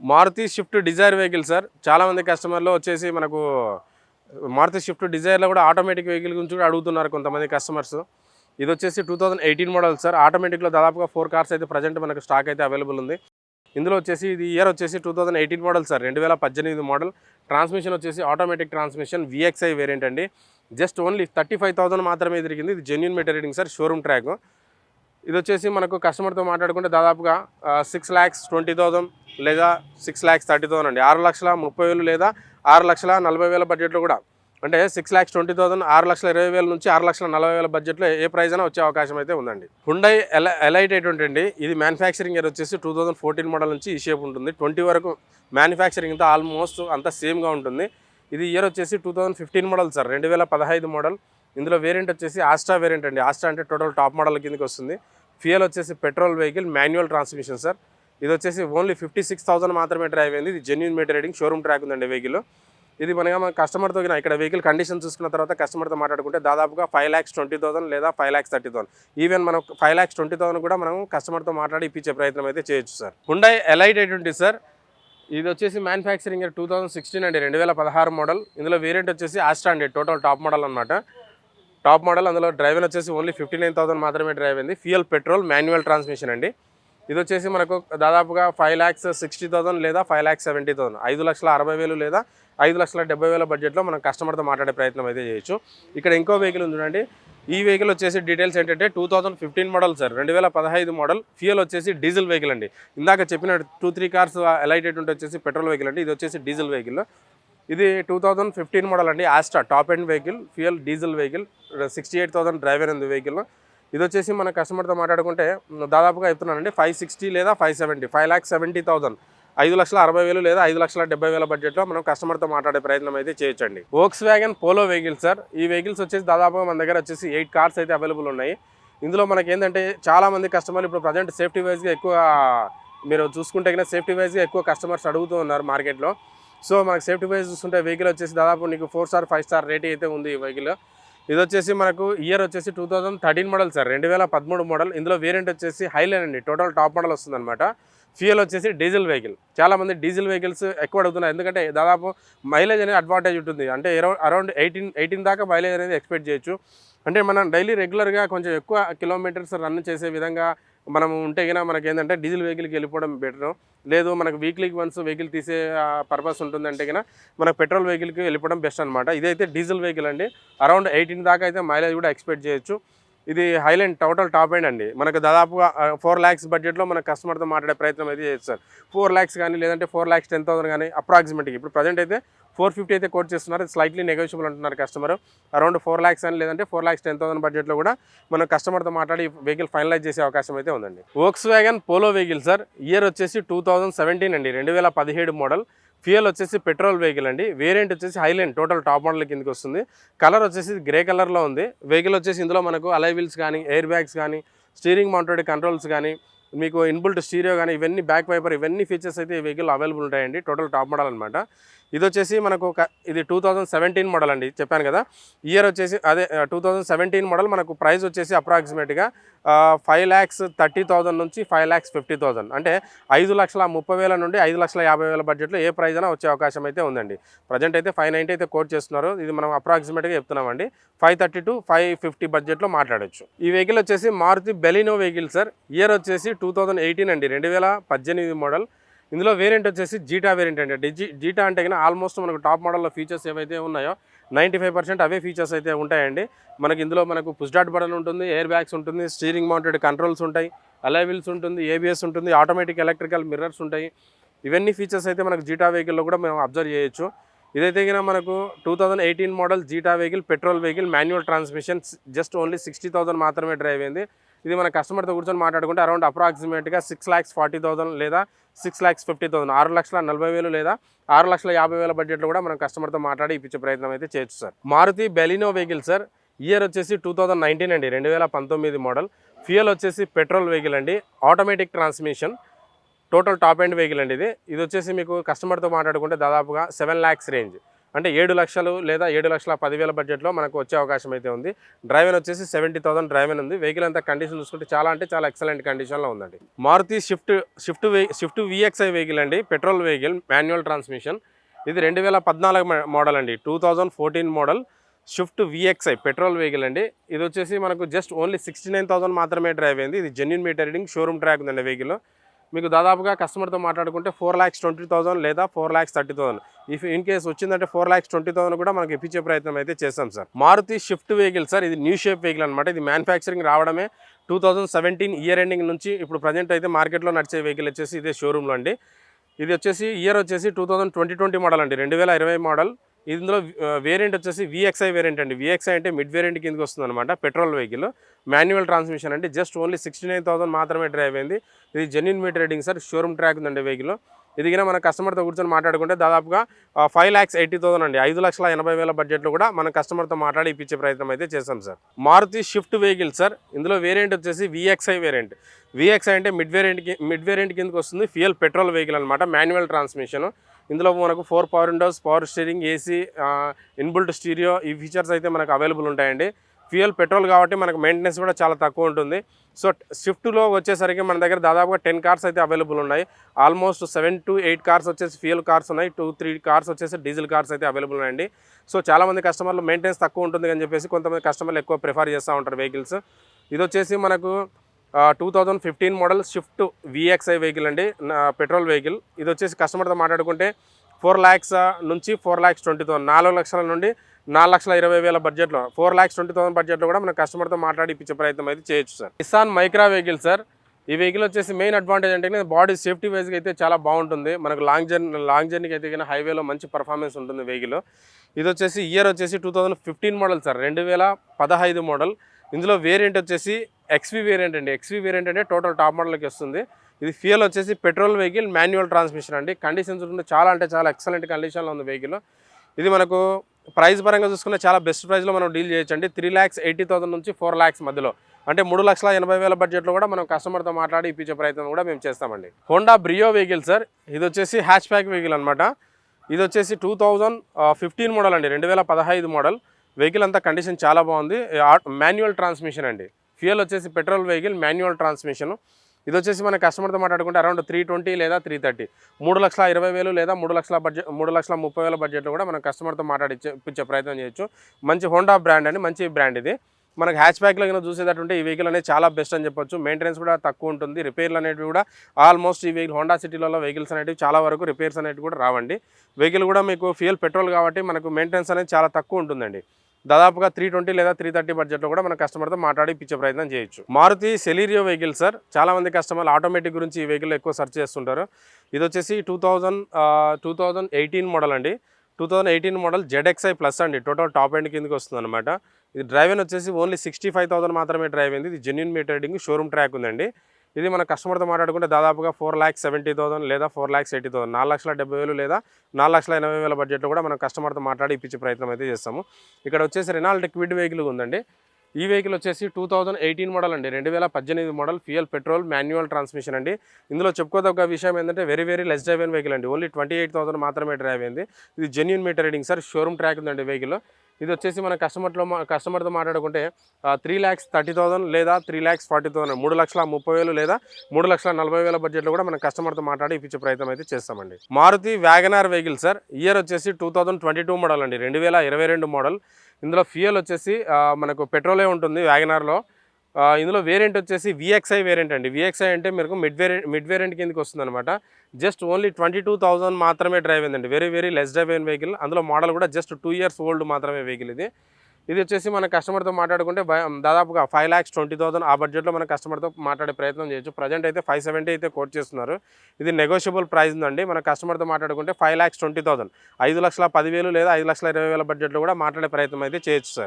Maruti Swift Dzire vehicle sir. చాలామంది కస్టమర్లు వచ్చేసి మనకు మారుతి స్విఫ్ట్ డిజైర్లో కూడా ఆటోమేటిక్ వెహికల్ గురించి కూడా అడుగుతున్నారు కొంతమంది కస్టమర్స్. ఇది వచ్చేసి 2018 మోడల్ సార్. ఆటోమేటిక్లో దాదాపుగా 4 కార్స్ అయితే ప్రజెంట్ మనకు స్టాక్ అయితే అవైలబుల్ ఉంది. ఇందులో వచ్చేసి ఇది ఇయర్ వచ్చేసి 2018 మోడల్ సార్, 2018 మోడల్. ట్రాన్స్మిషన్ వచ్చేసి ఆటోమేటిక్ ట్రాన్స్మిషన్ VXI వేరియంట్ అండి. జస్ట్ ఓన్లీ 35,000 మాత్రమే తిరిగింది. ఇది genuine meter reading sir, showroom track. ఇది వచ్చేసి మనకు కస్టమర్తో మాట్లాడుకుంటే దాదాపుగా 6,20,000 లేదా 6,30,000 అండి. 6,30,000 లేదా 6,40,000 బడ్జెట్లో కూడా, అంటే 6,20,000, 6,20,000 నుంచి 6,40,000 బడ్జెట్లో ఏ ప్రైజ్ అయినా వచ్చే అవకాశం అయితే ఉందండి. హుండై ఎలైట్ అండి. ఇది మ్యానుఫ్యాక్చరింగ్ ఇయర్ వచ్చేసి 2014 మోడల్ నుంచి ఈ షేప్ ఉంటుంది. 20 వరకు మ్యానుఫ్యాక్చరింగ్ అంతా ఆల్మోస్ట్ అంతా సేమ్గా ఉంటుంది. ఇది ఇయర్ వచ్చేసి 2015 మోడల్ సార్, 2015 మోడల్. ఇందులో వేరియంట్ వచ్చేసి ఆస్ట్రా వేరియంట్ అండి. ఆస్ట్రా అంటే టోటల్ టాప్ మోడల్ కిందకి వస్తుంది. ఫ్యూయల్ వచ్చేసి petrol vehicle, manual transmission sir. ఇది వచ్చేసి ఓన్లీ 56,000 మాత్రమే డ్రైవ్ అయింది. ఇది genuine meter reading, showroom track ఉందండి వెహికల్. ఇది మన కస్టమర్తో ఇక్కడ వెహికల్ కండిషన్ చూసుకున్న తర్వాత కస్టమర్తో మాట్లాడుకుంటే దాదాపుగా 5,20,000 లేదా 5,30,000, ఈవెన్ మనం 5,20,000 కూడా మనం కస్టమర్తో మాట్లాడి ఇప్పించే ప్రయత్నం అయితే చేయొచ్చు సార్. Hyundai elite sir. ఇది వచ్చేసి మ్యానుఫ్యాక్చరింగ్ 2016 అండి, 2016 మోడల్. ఇందులో వేరియంట్ వచ్చేసి ఆస్ట్రా అండి, టోటల్ టాప్ మోడల్ అనమాట. Top model. అందులో డ్రైవర్ వచ్చేసి ఓన్లీ 59,000 మాత్రమే డ్రైవ్ అయింది. ఫ్యూయల్ పెట్రోల్, మాన్యువల్ ట్రాన్స్మిషన్ అండి. ఇది వచ్చేసి మనకు దాదాపుగా 5,60,000 లేదా 5,70,000, 5,60,000 లేదా 5,70,000 బడ్జెట్లో మనం కస్టమర్తో మాట్లాడే ప్రయత్నం అయితే చేయొచ్చు. ఇక్కడ ఇంకో వెహికల్ ఉంది చూడండి. ఈ వెహికల్ వచ్చేసి డీటెయిల్స్ ఏంటంటే 2015 మోడల్ సార్, 2015 మోడల్. ఫ్యూయల్ వచ్చేసి డీజిల్ వెహికల్ అండి. ఇందాక చెప్పిన 2-3 కార్స్ ఎలైటెడ్ వచ్చేసి పెట్రోల్ వెహికల్ అండి. ఇది వచ్చేసి డీజిల్ వెహికల్. ఇది 2015 మోడల్ అండి. Astra top end vehicle, fuel diesel vehicle. 68,000 driver ఉంది వెహికల్. ఇది వచ్చేసి మన కస్టమర్తో మాట్లాడుకుంటే దాదాపుగా చెప్తున్నానండి 560 లేదా 570, 5,70,000, 5,60,000 లేదా 5,70,000 బడ్జెట్లో మనం కస్టమర్తో మాట్లాడే ప్రయత్నం అయితే చేయొచ్చండి. Volkswagen polo vehicle sir. ఈ వెహికల్స్ వచ్చేసి దాదాపుగా మన దగ్గర వచ్చేసి 8 కార్స్ అయితే అవైలబుల్ ఉన్నాయి. ఇందులో మనకి ఏంటంటే చాలామంది కస్టమర్లు ఇప్పుడు ప్రజెంట్ సేఫ్టీ వైజ్గా ఎక్కువ, మీరు చూసుకుంటే కన్నా సేఫ్టీ వైజ్గా ఎక్కువ కస్టమర్స్ అడుగుతూ ఉన్నారు మార్కెట్లో. సో మనకు సేఫ్టీ వైజ్ చూస్తుంటే వెహికల్ వచ్చేసి దాదాపు నీకు 4 స్టార్ 5 స్టార్ రేటింగ్ అయితే ఉంది ఈ వెహికల్. ఇది వచ్చేసి మనకు ఇయర్ వచ్చేసి 2013 మోడల్ సార్, 2013 మోడల్. ఇందులో వేరియంట్ వచ్చేసి హైలైన్ అండి, టోటల్ టాప్ మోడల్ వస్తుందన్నమాట. ఫ్యూయల్ వచ్చేసి డీజిల్ వెహికల్. చాలామంది డీజిల్ వెహికల్స్ ఎక్కువ అడుగుతున్నారు, ఎందుకంటే దాదాపు మైలేజ్ అనేది అడ్వాంటేజ్ ఉంటుంది. అంటే అరౌండ్ 18 దాకా మైలేజ్ అనేది ఎక్స్పెక్ట్ చేయొచ్చు. అంటే మనం డైలీ రెగ్యులర్గా కొంచెం ఎక్కువ కిలోమీటర్స్ రన్ చేసే విధంగా మనం ఉంటే కన్నా మనకి ఏంటంటే డీజిల్ వెహికల్కి వెళ్ళిపోవడం బెటర్. లేదు మనకు వీక్లీకి వన్స్ వెహికల్ తీసే పర్పస్ ఉంటుందంటే కన్నా మనకు పెట్రోల్ వెహికల్కి వెళ్ళిపోవడం బెస్ట్ అనమాట. ఇదైతే డీజిల్ వెహికల్ అండి. అరౌండ్ 18 దాకా అయితే మైలేజ్ కూడా ఎక్స్పెక్ట్ చేయొచ్చు. ఇది హైలైన్ టోటల్ టాప్ ఎండ్ అండి. మనకు దాదాపుగా 4 lakhs బడ్జెట్లో మన కస్టమర్తో మాట్లాడే ప్రయత్నం అయితే చేయొచ్చు సార్. 4 lakhs కానీ లేదంటే 4,10,000 కానీ అప్రాక్సిమేట్గా. ఇప్పుడు ప్రజెంట్ అయితే 450 అయితే కోట్ చేస్తున్నారు. స్లైట్లీ నెగోషియబుల్ అంటున్నారు కస్టమర్. అరౌండ్ 4 lakhs అని లేదంటే 4,10,000 బడ్జెట్లో కూడా మనం కస్టమర్తో మాట్లాడి వెహికల్ ఫైనలైజ్ చేసే అవకాశం అయితే ఉందండి. Volkswagen polo vehicle sir. Year వచ్చేసి 2017 అండి, 2017 మోడల్. ఫ్యూయల్ వచ్చేసి పెట్రోల్ వెహికల్ అండి. వేరియంట్ వచ్చేసి హైలైన్, టోటల్ టాప్ మోడల్ కిందకి వస్తుంది. కలర్ వచ్చేసి గ్రే కలర్లో ఉంది. వెహికల్ వచ్చేసి ఇందులో మనకు అలై వీల్స్ కానీ, ఎయిర్ బ్యాగ్స్ కానీ, స్టీరింగ్ మౌంటెడ్ కంట్రోల్స్ కానీ, మీకు ఇన్బుల్ట్ స్టీరియో కానీ, ఇవన్నీ బ్యాక్ వైపర్, ఇవన్నీ ఫీచర్స్ అయితే ఈ వెహికల్ అవైలబుల్ ఉంటాయండి. టోటల్ టాప్ మోడల్ అనమాట. ఇది వచ్చేసి మనకు ఇది 2017 మోడల్ అండి, చెప్పాను కదా. ఇయర్ వచ్చేసి అదే 2017 మోడల్. మనకు ప్రైస్ వచ్చేసి అప్రాక్సిమేట్గా 5,30,000 నుంచి 5,50,000, అంటే 5,30,000 నుండి 5,50,000 బడ్జెట్లో ఏ ప్రైజ్ అయినా వచ్చే అవకాశం అయితే ఉందండి. ప్రజెంట్ అయితే 590 అయితే కోట్ చేస్తున్నారు. ఇది మనం అప్రాక్సిమేట్గా చెప్తున్నామండి. 530 to 550 బడ్జెట్లో మాట్లాడచ్చు. ఈ వెహికల్ వచ్చేసి Maruti Baleno vehicle sir. Year వచ్చేసి 2018 అండి, 2018 మోడల్. ఇందులో వేరియంట్ వచ్చేసి జీటా వేరియంట్ అండి. జీటా అంటే కన్నా ఆల్మోస్ట్ మనకు టాప్ మోడల్లో ఫీచర్స్ ఏవైతే ఉన్నాయో 95% అవే ఫీచర్స్ అయితే ఉంటాయండి. మనకి ఇందులో మనకు పుష్ స్టార్ట్ బటన్ ఉంటుంది, ఎయిర్ బ్యాగ్స్ ఉంటుంది, స్టీరింగ్ మౌంటెడ్ కంట్రోల్స్ ఉంటాయి, అలై వీల్స్ ఉంటుంది, ABS ఉంటుంది, ఆటోమేటిక్ ఎలక్ట్రికల్ మిర్రర్స్ ఉంటాయి. ఇవన్నీ ఫీచర్స్ అయితే మనకు జీటా వెహికల్లో కూడా మనం అబ్జర్వ్ చేయొచ్చు. ఇదైతే కన్నా మనకు 2018 model zeta vehicle, petrol vehicle, manual transmission. Just only 60,000 మాత్రమే డ్రైవ్ అయింది. ఇది మన కస్టమర్తో కూర్చొని మాట్లాడుకుంటే అరౌండ్ అప్రాక్సిమేట్గా 6,40,000 లేదా 6,50,000, 6,40,000 లేదా 6,50,000 బడ్జెట్లో కూడా మనం కస్టమర్తో మాట్లాడి ఇప్పించే ప్రయత్నం అయితే చేయొచ్చు sir. Maruti Baleno vehicle sir. Year వచ్చేసి 2019 అండి, 2019 మోడల్. ఫ్యూయల్ వచ్చేసి పెట్రోల్ వెహికల్ అండి, automatic transmission. Total top end vehicle అండి ఇది. ఇది వచ్చేసి మీకు కస్టమర్తో మాట్లాడుకుంటే దాదాపుగా 7 lakhs రేంజ్, అంటే 7 లక్షలు లేదా 7,10,000 బడ్జెట్లో మనకు వచ్చే అవకాశం అయితే ఉంది. డ్రైవెన్ వచ్చేసి 70,000 డ్రైవెన్ ఉంది. వెహికల్ అంతా కండిషన్ చూసుకుంటే చాలా అంటే చాలా ఎక్సలెంట్ కండిషన్లో ఉందండి. మారుతి స్విఫ్ట్ విఎక్స్ఐ వెహికల్ అండి, పెట్రోల్ వెహికల్, మాన్యువల్ ట్రాన్స్మిషన్. ఇది 2014 మోడల్ అండి, 2014 model Swift VXi petrol vehicle అండి. ఇది వచ్చేసి మనకు జస్ట్ ఓన్లీ 69,000 మాత్రమే డ్రైవ్ అయింది. ఇది genuine meter reading, showroom track ఉందండి వెహికల్. మీకు దాదాపుగా కస్టమర్తో మాట్లాడుకుంటే 4,20,000 లేదా 4,30,000 ఇన్ కేస్ వచ్చిందంటే 4,20,000 కూడా మనకి ఇప్పించే ప్రయత్నం అయితే చేస్తాం sir. Maruti Swift vehicle sir, ఇది న్యూ షేప్ వెహికల్ అనమాట. ఇది మ్యానుఫ్యాక్చరింగ్ రావడమే 2017 ఇయర్ ఎండింగ్ నుంచి ఇప్పుడు ప్రజెంట్ అయితే మార్కెట్లో నడిచే వెహికల్ వచ్చేసి ఇదే షోరూంలో అండి. ఇది వచ్చేసి ఇయర్ వచ్చేసి 2020 మోడల్ అండి, 2020 మోడల్. ఇందులో వేరియంట్ వచ్చేసి విఎక్స్ఐ వేరియంట్ అండి. విఎక్స్ఐ అంటే మిడ్ వేరియంట్ కిందకి వస్తుంది అనమాట. పెట్రోల్ వెహికల్, మాన్యువల్ ట్రాన్స్మిషన్ అండి. జస్ట్ ఓన్లీ 69,000 మాత్రమే డ్రైవ్ అయింది. ఇది genuine meter reading sir, showroom track ఉందండి వెహికల్. ఇది కూడా మన కస్టమర్తో కూర్చొని మాట్లాడుకుంటే దాదాపుగా 5,80,000 అండి, 5,80,000 బడ్జెట్లో కూడా మన కస్టమర్తో మాట్లాడి ఇప్పించే ప్రయత్నం అయితే చేస్తాం sir. Maruti Swift vehicle sir, ఇందులో వేరియంట్ వచ్చేసి విఎక్స్ఐ వేరియంట్. విఎక్స్ఐ అంటే మిడ్ వేరియంట్ కిందకి వస్తుంది. ఫ్యూయల్ పెట్రోల్ వెహికల్ అనమాట, మాన్యువల్ ట్రాన్స్మిషన్. ఇందులో మనకు 4 power windows, power steering, AC, inbuilt stereo, ఈ ఫీచర్స్ అయితే మనకు అవైలబుల్ ఉంటాయండి. ఫ్యూయల్ పెట్రోల్ కాబట్టి మనకు మెయింటెనెన్స్ కూడా చాలా తక్కువ ఉంటుంది. సో స్విఫ్ట్లో వచ్చేసరికి మన దగ్గర దాదాపుగా 10 కార్స్ అయితే అవైలబుల్ ఉన్నాయి. ఆల్మోస్ట్ 7 to 8 కార్స్ వచ్చేసి ఫ్యూయల్ కార్స్ ఉన్నాయి, 2-3 కార్స్ వచ్చేసి డీజిల్ కార్స్ అయితే అవైలబుల్ ఉన్నాయండి. సో చాలామంది కస్టమర్లు మెయింటెనెన్స్ తక్కువ ఉంటుంది అని చెప్పేసి కొంతమంది కస్టమర్లు ఎక్కువ ప్రిఫర్ చేస్తూ ఉంటారు వెహికల్స్. ఇది వచ్చేసి మనకు 2015 మోడల్ స్విఫ్ట్ విఎక్స్ఐ వెహికల్ అండి, పెట్రోల్ వెహికల్. ఇది వచ్చేసి కస్టమర్తో మాట్లాడుకుంటే 4 lakhs నుంచి 4,20,000, 4 లక్షల నుండి 4,20,000 బడ్జెట్లో, 4,20,000 బడ్జెట్లో కూడా మన కస్టమర్తో మాట్లాడి ఇప్పించే ప్రయత్నం అయితే చేయొచ్చు sir. Nissan Micra vehicle sir. ఈ వెహికల్ వచ్చేసి మెయిన్ అడ్వాంటేజ్ అంటే బాడీ సేఫ్టీ వైజ్గా అయితే చాలా బాగుంటుంది. మనకు లాంగ్ జర్నీకి అయితే కానీ హైవేలో మంచి పర్ఫార్మెన్స్ ఉంటుంది వెహికల్. ఇది వచ్చేసి ఇయర్ వచ్చేసి 2015 మోడల్ సార్, 2015 మోడల్. ఇందులో వేరియంట్ వచ్చేసి ఎక్స్వీ వేరియంట్ అండి. ఎక్స్వీ వేరియంట్ అంటే టోటల్ టాప్ మోడల్కి వస్తుంది. ఇది ఫ్యూయల్ వచ్చేసి పెట్రోల్ వెహికల్, మాన్యువల్ ట్రాన్స్మిషన్ అండి. కండిషన్స్ ఉంటుంది చాలా అంటే చాలా ఎక్సలెంట్ కండిషన్లో ఉంది వెహికల్. ఇది మనకు ప్రైస్ పరంగా చూసుకున్న చాలా బెస్ట్ ప్రైస్లో మనం డీల్ చేయొచ్చండి. 3,80,000 నుంచి 4 lakhs మధ్యలో, అంటే 3,80,000 బడ్జెట్లో కూడా మనం కస్టమర్తో మాట్లాడి ఇప్పించే ప్రయత్నం కూడా మేము చేస్తామండి. హోండా బ్రియో వెహికల్ సార్, ఇది వచ్చేసి హ్యాచ్ బ్యాక్ వెహికల్ అనమాట. ఇది వచ్చేసి 2015 మోడల్ అండి, 2015 మోడల్. వెహికల్ అంతా కండిషన్ చాలా బాగుంది. మాన్యువల్ ట్రాన్స్మిషన్ అండి. ఫ్యూయల్ వచ్చేసి పెట్రోల్ వెహికల్, మాన్యువల్ ట్రాన్స్మిషన్. ఇది వచ్చేసి మన కస్టమర్తో మాట్లాడుకుంటే అరౌండ్ 320 లేదా 330, 3,20,000 లేదా 3,30,000 బడ్జెట్లో కూడా మనం కస్టమర్తో ఇప్పించే ప్రయత్నం చేయొచ్చు. మంచి హోండా బ్రాండ్ అండి, మంచి బ్రాండ్ ఇది. మనకు హ్యాచ్ బ్యాక్లో కనుక చూసేటట్టుంటే ఈ వెహికల్ అనేది చాలా బెస్ట్ అని చెప్పొచ్చు. మెయింటెనెన్స్ కూడా తక్కువ ఉంటుంది. రిపేర్లు అనేవి కూడా ఆల్మోస్ట్ ఈ వెహికల్ హోండా సిటీలలో వెహికల్స్ అనేవి చాలా వరకు రిపేర్స్ అనేవి కూడా రావండి. వెహికల్ కూడా మీకు ఫ్యూయల్ పెట్రోల్ కాబట్టి మనకు మెయింటెనెన్స్ అనేది చాలా తక్కువ ఉంటుందండి. దాదాపుగా 320 లేదా 330 బడ్జెట్లో కూడా మన కస్టమర్తో మాట్లాడి ఇప్పించే ప్రయత్నం చేయొచ్చు. మారుతి సెలీరియో వెహికల్ సార్, చాలామంది కస్టమర్లు ఆటోమేటిక్ గురించి ఈ వెహికల్ ఎక్కువ సెర్చ్ చేస్తుంటారు. ఇది వచ్చేసి 2018 మోడల్ అండి, 2018 మోడల్ ZXi ప్లస్ అండి. టోటల్ టాప్ ఎండ్ కిందకి వస్తుంది అనమాట. ఇది డ్రైవెన్ వచ్చేసి ఓన్లీ 65,000 మాత్రమే డ్రైవ్ అయింది. ఇది genuine meter reading, showroom track ఉందండి. ఇది మన కస్టమర్తో మాట్లాడుకుంటే దాదాపుగా 4,70,000 లేదా 4,80,000, 4,70,000 లేదా 4,80,000 బడ్జెట్లో కూడా మనం కస్టమర్తో మాట్లాడి ఇప్పించే ప్రయత్నం అయితే చేస్తాము. ఇక్కడ వచ్చేసి రెనాల్ట్ క్విడ్ వెహికల్ ఉందండి. ఈ వెహికల్ వచ్చేసి 2018 మోడల్ అండి, 2018 model, fuel petrol, manual transmission అండి. ఇందులో చెప్పుకోదగ్గ విషయం ఏంటంటే వెరీ లెస్ డ్రైవ్ అయిన వెహికల్ అండి. ఓన్లీ 28,000 మాత్రమే డ్రైవ్ అయింది. ఇది genuine meter reading sir, showroom track ఉందండి వెహికల్. ఇది వచ్చేసి మన కస్టమర్తో మాట్లాడుకుంటే 3,30,000 లేదా 3,40,000, 3,30,000 లేదా 3,40,000 బడ్జెట్లో కూడా మన కస్టమర్తో మాట్లాడి ఇప్పించే ప్రయత్నం అయితే చేస్తామండి. Maruti WagonR vehicle sir, year వచ్చేసి 2022 మోడల్ అండి, 2022 మోడల్. ఇందులో ఫ్యూయల్ వచ్చేసి మనకు పెట్రోలే ఉంటుంది వ్యాగనార్లో. ఇందులో వేరియంట్ వచ్చేసి విఎక్స్ఐ వేరియంట్ అండి. విఎక్స్ఐ అంటే మీకు మిడ్ వేరియంట్ కిందకి వస్తుంది అనమాట. జస్ట్ ఓన్లీ 22,000 మాత్రమే డ్రైవ్ అయిందండి. వెరీ లెస్ డ్రైవ్ అయిన వెహికల్. అందులో మోడల్ కూడా జస్ట్ 2 years ఓల్డ్ మాత్రమే వెహికల్ ఇది. ఇది వచ్చేసి మన కస్టమర్తో మాట్లాడుకుంటే దాదాపుగా 5,20,000 ఆ బడ్జెట్లో మన కస్టమర్తో మాట్లాడే ప్రయత్నం చేయొచ్చు. ప్రజెంట్ అయితే 570 అయితే కోట్ చేస్తున్నారు. ఇది నెగోషియబుల్ ప్రైస్ ఉందండి. మన కస్టమర్తో మాట్లాడుకుంటే 5,20,000, 5,10,000 లేదా 5,20,000 బడ్జెట్లో కూడా మాట్లాడే ప్రయత్నం అయితే చేయొచ్చు సార్.